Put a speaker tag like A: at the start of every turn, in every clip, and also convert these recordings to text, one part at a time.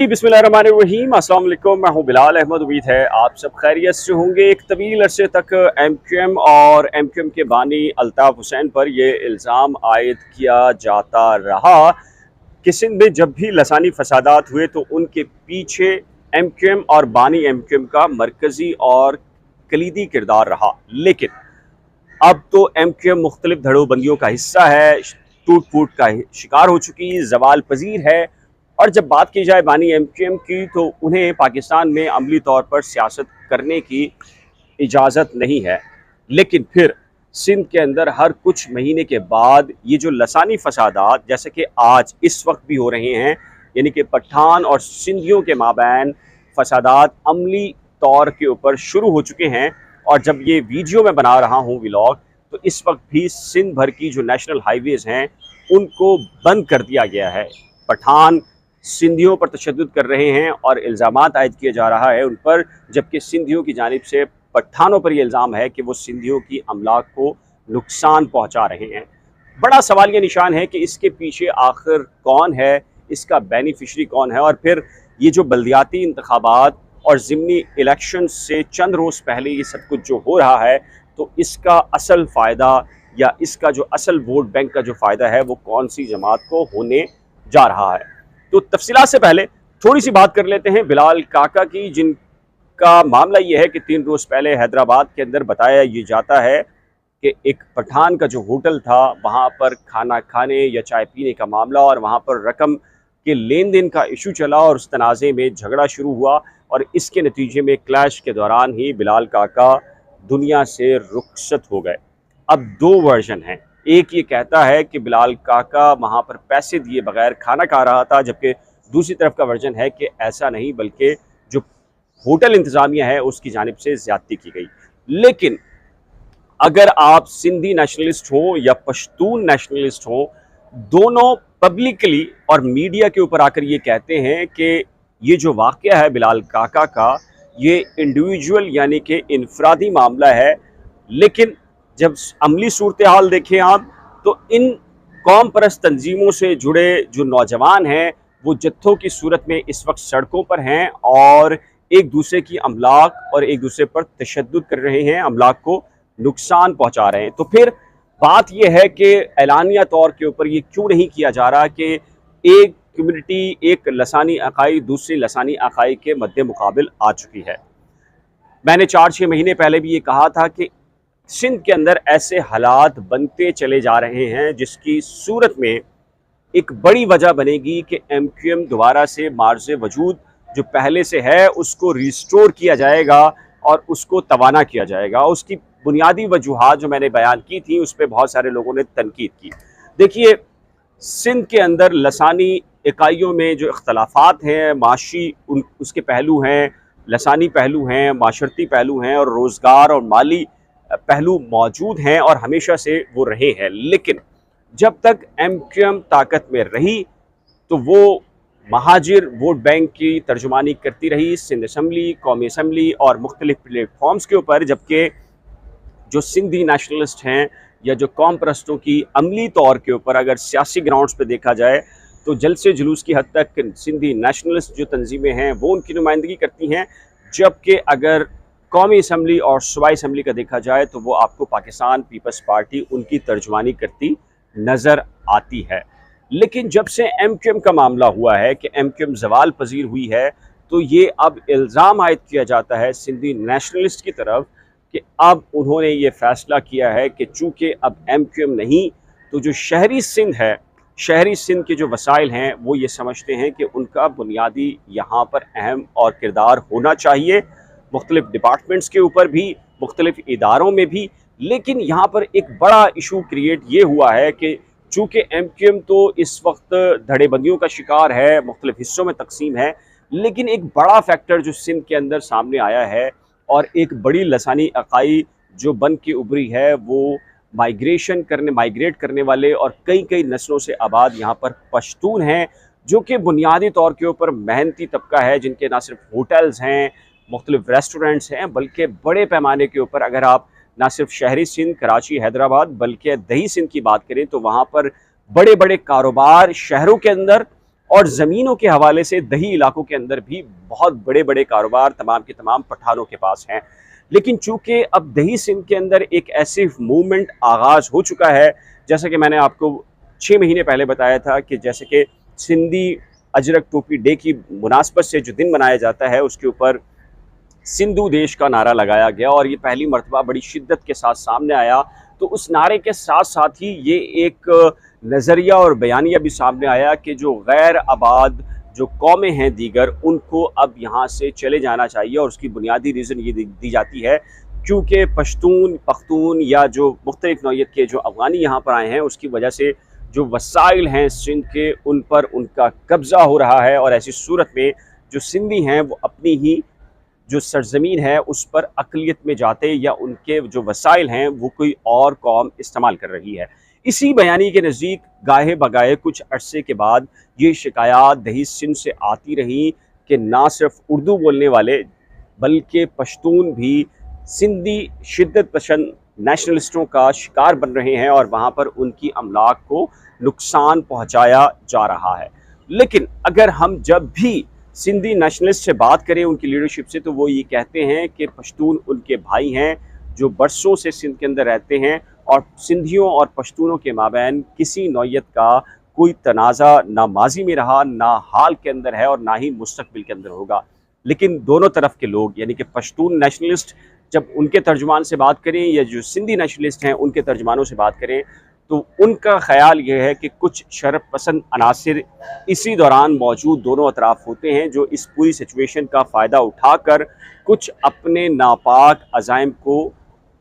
A: जी बिस्मिल्लाहिर्रहमानिर्रहीम, अस्सलाम वालेकुम। मैं हूं बिलाल अहमद। उम्मीद है आप सब खैरियत से होंगे। एक तवील अरसे तक एमक्यूएम और एमक्यूएम के बानी अल्ताफ़ हुसैन पर यह इल्ज़ाम आयद किया जाता रहा कि सिंध में जब भी लसानी फसादात हुए तो उनके पीछे एमक्यूएम और बानी एमक्यूएम का मरकज़ी और कलीदी किरदार रहा। लेकिन अब तो एमक्यूएम मुख्तलिफ धड़ोबंदियों का हिस्सा है, टूट फूट का शिकार हो चुकी, जवाल पजीर है। और जब बात की जाए बानी एमक्यूएम की तो उन्हें पाकिस्तान में अमली तौर पर सियासत करने की इजाज़त नहीं है। लेकिन फिर सिंध के अंदर हर कुछ महीने के बाद ये जो लसानी फसादात जैसे कि आज इस वक्त भी हो रहे हैं, यानी कि पठान और सिंधियों के माबैन फसादात अमली तौर के ऊपर शुरू हो चुके हैं। और जब ये वीडियो मैं बना रहा हूँ व्लॉग, तो इस वक्त भी सिंध भर की जो नेशनल हाईवेज हैं उनको बंद कर दिया गया है। पठान सिंधियों पर तशद्दुद कर रहे हैं और इल्ज़ामात आयद किया जा रहा है उन पर, जबकि सिंधियों की जानिब से पठानों पर यह इल्ज़ाम है कि वो सिंधियों की अमलाक को नुकसान पहुँचा रहे हैं। बड़ा सवाल ये निशान है कि इसके पीछे आखिर कौन है, इसका बेनिफिशरी कौन है। और फिर ये जो बल्दियाती इंतखाबात और ज़िमनी इलेक्शन से चंद रोज़ पहले ये सब कुछ जो हो रहा है, तो इसका असल फ़ायदा या इसका जो असल वोट बैंक का जो फ़ायदा है वो कौन सी जमात को होने जा रहा है। तो तफसीलात से पहले थोड़ी सी बात कर लेते हैं बिलाल काका की, जिनका मामला ये है कि 3 रोज़ पहले हैदराबाद के अंदर बताया ये जाता है कि एक पठान का जो होटल था वहाँ पर खाना खाने या चाय पीने का मामला और वहाँ पर रकम के लेन देन का इशू चला और उस तनाज़े में झगड़ा शुरू हुआ और इसके नतीजे में क्लैश के दौरान ही बिलाल काका दुनिया से रुखसत हो गए। अब 2 वर्जन हैं। एक ये कहता है कि बिलाल काका वहाँ पर पैसे दिए बगैर खाना खा रहा था, जबकि दूसरी तरफ का वर्जन है कि ऐसा नहीं बल्कि जो होटल इंतज़ामिया है उसकी जानिब से ज़्यादती की गई। लेकिन अगर आप सिंधी नेशनलिस्ट हो या पश्तून नेशनलिस्ट हो, दोनों पब्लिकली और मीडिया के ऊपर आकर ये कहते हैं कि ये जो वाक़या है बिलाल काका का, ये इंडिविजुअल यानी कि इनफरादी मामला है। लेकिन जब अमली सूरत हाल देखें आप, तो इन कौम परस्त तंजीमों से जुड़े जो नौजवान हैं वो जत्थों की सूरत में इस वक्त सड़कों पर हैं और एक दूसरे की अमलाक और एक दूसरे पर तशद्दुद कर रहे हैं, अमलाक को नुकसान पहुंचा रहे हैं। तो फिर बात यह है कि एलानिया तौर के ऊपर ये क्यों नहीं किया जा रहा कि एक कम्युनिटी, एक लसानी अकाई दूसरी लसानी अकाई के मद्दे मुकाबिल आ चुकी है। मैंने 4-6 महीने पहले भी ये कहा था कि सिंध के अंदर ऐसे हालात बनते चले जा रहे हैं जिसकी सूरत में एक बड़ी वजह बनेगी कि एमक्यूएम दोबारा से मार्ज़े वजूद जो पहले से है उसको रिस्टोर किया जाएगा और उसको तवाना किया जाएगा। उसकी बुनियादी वजूहात जो मैंने बयान की थी उस पर बहुत सारे लोगों ने तनकीद की। देखिए, सिंध के अंदर लसानी इकाइयों में जो इख्तलाफात हैं, माशी उसके पहलू हैं, लसानी पहलू हैं, माशरती पहलू हैं और रोज़गार और माली पहलू मौजूद हैं और हमेशा से वो रहे हैं। लेकिन जब तक एमक्यूएम ताकत में रही तो वो महाजिर वोट बैंक की तर्जुमानी करती रही सिंध असम्बली, कौमी असम्बली और मुख्तलिफ प्लेटफॉर्म्स के ऊपर, जबकि जो सिंधी नेशनलिस्ट हैं या जो कौम परस्तों की अमली तौर के ऊपर अगर सियासी ग्राउंड्स पे देखा जाए तो जलसे जुलूस की हद तक सिंधी नेशनलिस्ट जो तंजीमें हैं वो उनकी नुमाइंदगी करती हैं, जबकि अगर कौमी असम्बली और सूबाई असम्बली का देखा जाए तो वो आपको पाकिस्तान पीपल्स पार्टी उनकी तर्जुमानी करती नज़र आती है। लेकिन जब से एमक्यूएम का मामला हुआ है कि एमक्यूएम जवाल पजीर हुई है, तो ये अब इल्ज़ाम आयद किया जाता है सिंधी नेशनलिस्ट की तरफ कि अब उन्होंने ये फ़ैसला किया है कि चूँकि अब एमक्यूएम नहीं, तो जो शहरी सिंध है, शहरी सिंध के जो वसाइल हैं वो ये समझते हैं कि उनका बुनियादी यहाँ पर अहम और किरदार होना चाहिए, मुख्तलिफ डिपार्टमेंट्स के ऊपर भी, मुख्तलिफ इदारों में भी। लेकिन यहाँ पर एक बड़ा इशू क्रिएट ये हुआ है कि चूँकि एमक्यूएम तो इस वक्त धड़ेबंदियों का शिकार है, मुख्तलिफ हिस्सों में तकसीम है, लेकिन एक बड़ा फैक्टर जो सिंध के अंदर सामने आया है और एक बड़ी लसानी अकाई जो बन के उभरी है वो माइग्रेट करने वाले और कई कई नस्लों से आबाद यहाँ पर पश्तून हैं, जो कि बुनियादी तौर के ऊपर मेहनती तबका है, जिनके ना सिर्फ होटल्स हैं, मुख्तलिफ रेस्टोरेंट्स हैं, बल्कि बड़े पैमाने के ऊपर अगर आप ना सिर्फ शहरी सिंध, कराची, हैदराबाद बल्कि दही सिंध की बात करें तो वहाँ पर बड़े बड़े कारोबार शहरों के अंदर और ज़मीनों के हवाले से दही इलाकों के अंदर भी बहुत बड़े बड़े कारोबार तमाम के तमाम पठानों के पास हैं। लेकिन चूंकि अब दही सिंध के अंदर एक ऐसी मूवमेंट आगाज़ हो चुका है, जैसा कि मैंने आपको 6 महीने पहले बताया था कि जैसे कि सिंधी अजरक टोपी डे की मुनासबत से जो दिन मनाया जाता है उसके ऊपर सिंधु देश का नारा लगाया गया और ये पहली मरतबा बड़ी शिद्दत के साथ सामने आया। तो उस नारे के साथ साथ ही ये एक नज़रिया और बयानिया भी सामने आया कि जो गैर आबाद जो कौमें हैं दीगर, उनको अब यहाँ से चले जाना चाहिए। और उसकी बुनियादी रीज़न ये दी जाती है क्योंकि पश्तून पख्तून या जो मुख्तलिफ नौइयत के जो अफ़गानी यहाँ पर आए हैं उसकी वजह से जो वसाइल हैं सिंध के, उन पर उनका कब्ज़ा हो रहा है। और ऐसी सूरत में जो सिंधी हैं वो अपनी ही जो सरजमीन है उस पर अक़लियत में जाते या उनके जो वसाइल हैं वो कोई और कौम इस्तेमाल कर रही है। इसी बयानी के नज़दीक गाहे बगाए कुछ अरसे के बाद ये शिकायत दही सिंध से आती रही कि ना सिर्फ उर्दू बोलने वाले बल्कि पश्तून भी सिंधी शिद्दत पसंद नेशनलिस्टों का शिकार बन रहे हैं और वहाँ पर उनकी अमलाक को नुकसान पहुँचाया जा रहा है। लेकिन अगर हम जब भी सिंधी नेशनलिस्ट से बात करें उनकी लीडरशिप से, तो वो ये कहते हैं कि पश्तून उनके भाई हैं जो बरसों से सिंध के अंदर रहते हैं और सिंधियों और पश्तूनों के माबैन किसी नौइयत का कोई तनाज़ा ना माजी में रहा, ना हाल के अंदर है और ना ही मुस्तकबिल के अंदर होगा। लेकिन दोनों तरफ के लोग यानी कि पश्तून नेशनलिस्ट जब उनके तर्जुमान से बात करें या जो सिंधी नेशनलिस्ट हैं उनके तर्जुमानों से बात करें तो उनका ख्याल ये है कि कुछ शरफ पसंद अनासिर इसी दौरान मौजूद दोनों अतराफ होते हैं जो इस पूरी सिचुएशन का फ़ायदा उठाकर कुछ अपने नापाक अज़ाइम को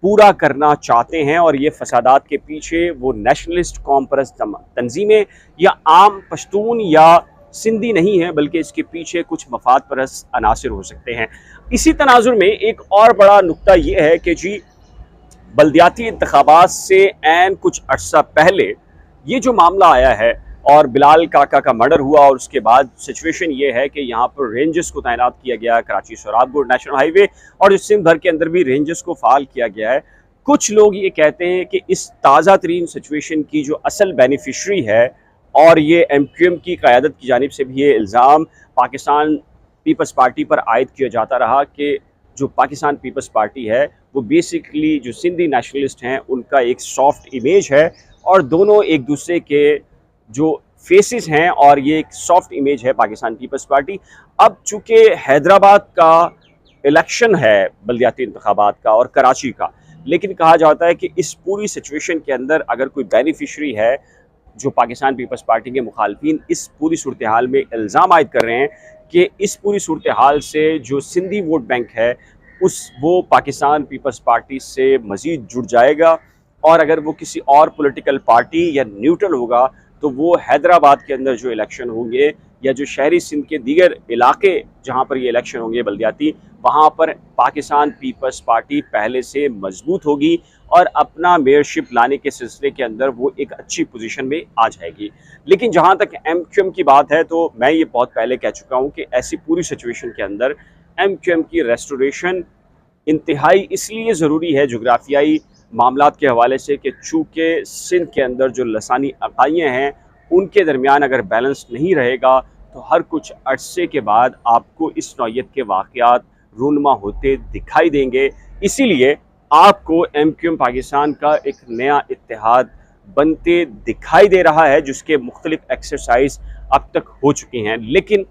A: पूरा करना चाहते हैं। और ये फसादात के पीछे वो नेशनलिस्ट कौम परस्त तंजीमें या आम पश्तून या सिंधी नहीं है, बल्कि इसके पीछे कुछ मफाद परस्त अनासिर हो सकते हैं। इसी तनाजुर में एक और बड़ा नुक्ता ये है कि जी बल्दियाती इंतखाबात से ऐन कुछ अर्सा पहले ये जो मामला आया है और बिलाल काका का मर्डर हुआ और उसके बाद सिचुएशन ये है कि यहाँ पर रेंजर्स को तैनात किया गया, कराची सोराबगुड़ नेशनल हाईवे और सिंध भर के अंदर भी रेंजर्स को फ़ाल किया गया है। कुछ लोग ये कहते हैं कि इस ताज़ा तरीन सिचुएशन की जो असल बेनिफिशरी है और ये MQM की क़यादत की जानिब से भी ये इल्ज़ाम पाकिस्तान पीपल्स पार्टी पर आयद किया जाता रहा कि जो पाकिस्तान पीपल्स पार्टी है वो बेसिकली जो सिंधी नेशनलिस्ट हैं उनका एक सॉफ्ट इमेज है और दोनों एक दूसरे के जो फेसेस हैं और ये एक सॉफ्ट इमेज है पाकिस्तान पीपल्स पार्टी। अब चूँकि हैदराबाद का इलेक्शन है बल्दियाती इंतखाबात का और कराची का, लेकिन कहा जाता है कि इस पूरी सिचुएशन के अंदर अगर कोई बेनिफिशरी है जो पाकिस्तान पीपल्स पार्टी के मुखालफिन इस पूरी सूरत हाल में इल्ज़ाम आयद कर रहे हैं कि इस पूरी सूरत हाल से जो सिंधी वोट बैंक है वो पाकिस्तान पीपल्स पार्टी से मज़ीद जुड़ जाएगा और अगर वो किसी और पॉलिटिकल पार्टी या न्यूट्रल होगा तो वो हैदराबाद के अंदर जो इलेक्शन होंगे या जो शहरी सिंध के दीगर इलाके जहाँ पर ये इलेक्शन होंगे बल्दियाती, वहाँ पर पाकिस्तान पीपल्स पार्टी पहले से मजबूत होगी और अपना मेयरशिप लाने के सिलसिले के अंदर वो एक अच्छी पोजीशन में आ जाएगी। लेकिन जहाँ तक MQM की बात है तो मैं ये बहुत पहले कह चुका हूँ कि ऐसी पूरी सिचुएशन के अंदर MQM की रेस्टोरेशन इंतहाई इसलिए ज़रूरी है जोग्राफियाई मामलात के हवाले से कि चूँकि सिंध के अंदर जो लसानी अकाइयाँ हैं उनके दरमियान अगर बैलेंस नहीं रहेगा तो हर कुछ अरसे के बाद आपको इस नौइयत के वाक़यात रूनमा होते दिखाई देंगे। इसीलिए आपको MQM पाकिस्तान का एक नया इत्तेहाद बनते दिखाई दे रहा है जिसके मुख्तलिफ एक्सरसाइज अब तक हो चुके हैं। लेकिन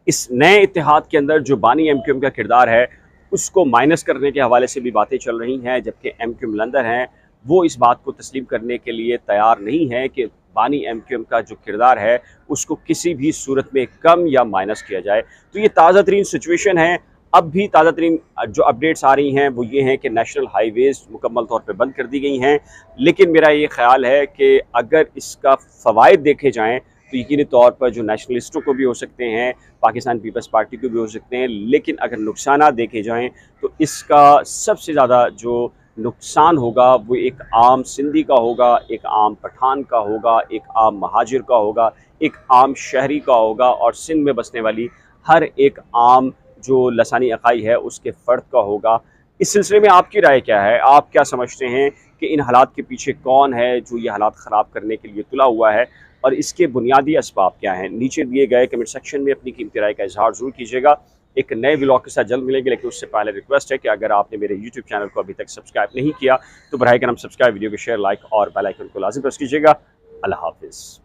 A: इस नए इत्तेहाद के अंदर जो बानी MQM का किरदार है उसको माइनस करने के हवाले से भी बातें चल रही हैं, जबकि MQM लंदर हैं वो इस बात को तस्लीम करने के लिए तैयार नहीं है कि बानी MQM का जो किरदार है उसको किसी भी सूरत में कम या माइनस किया जाए। तो ये ताज़ा तरीन सिचुएशन है। अब भी ताज़ा तरीन जो अपडेट्स आ रही हैं वो ये हैं कि नेशनल हाईवेज़ मुकम्मल तौर पे बंद कर दी गई हैं। लेकिन मेरा ये ख्याल है कि अगर इसका फ़वाइद देखे जाएँ तो यकीनी तौर पर जो नेशनलिस्टों को भी हो सकते हैं, पाकिस्तान पीपल्स पार्टी को भी हो सकते हैं, लेकिन अगर नुकसानात देखे जाएँ तो इसका सबसे ज़्यादा जो नुकसान होगा वो एक आम सिंधी का होगा, एक आम पठान का होगा, एक आम महाजिर का होगा, एक आम शहरी का होगा और सिंध में बसने वाली हर एक आम जो लसानी अकाई है उसके फ़र्द का होगा। इस सिलसिले में आपकी राय क्या है? आप क्या समझते हैं कि इन हालात के पीछे कौन है जो ये हालात ख़राब करने के लिए तुला हुआ है और इसके बुनियादी असबाब क्या हैं। नीचे दिए गए कमेंट सेक्शन में अपनी कीमती राय का इजहार ज़रूर कीजिएगा। एक नए व्लॉग के साथ जल्द मिलेंगे, लेकिन उससे पहले रिक्वेस्ट है कि अगर आपने मेरे यूट्यूब चैनल को अभी तक सब्सक्राइब नहीं किया तो बराए करम सब्सक्राइब, वीडियो को शेयर, लाइक और बेल आइकन को लाज़िम प्रेस कीजिएगा। अल्लाह हाफिज़।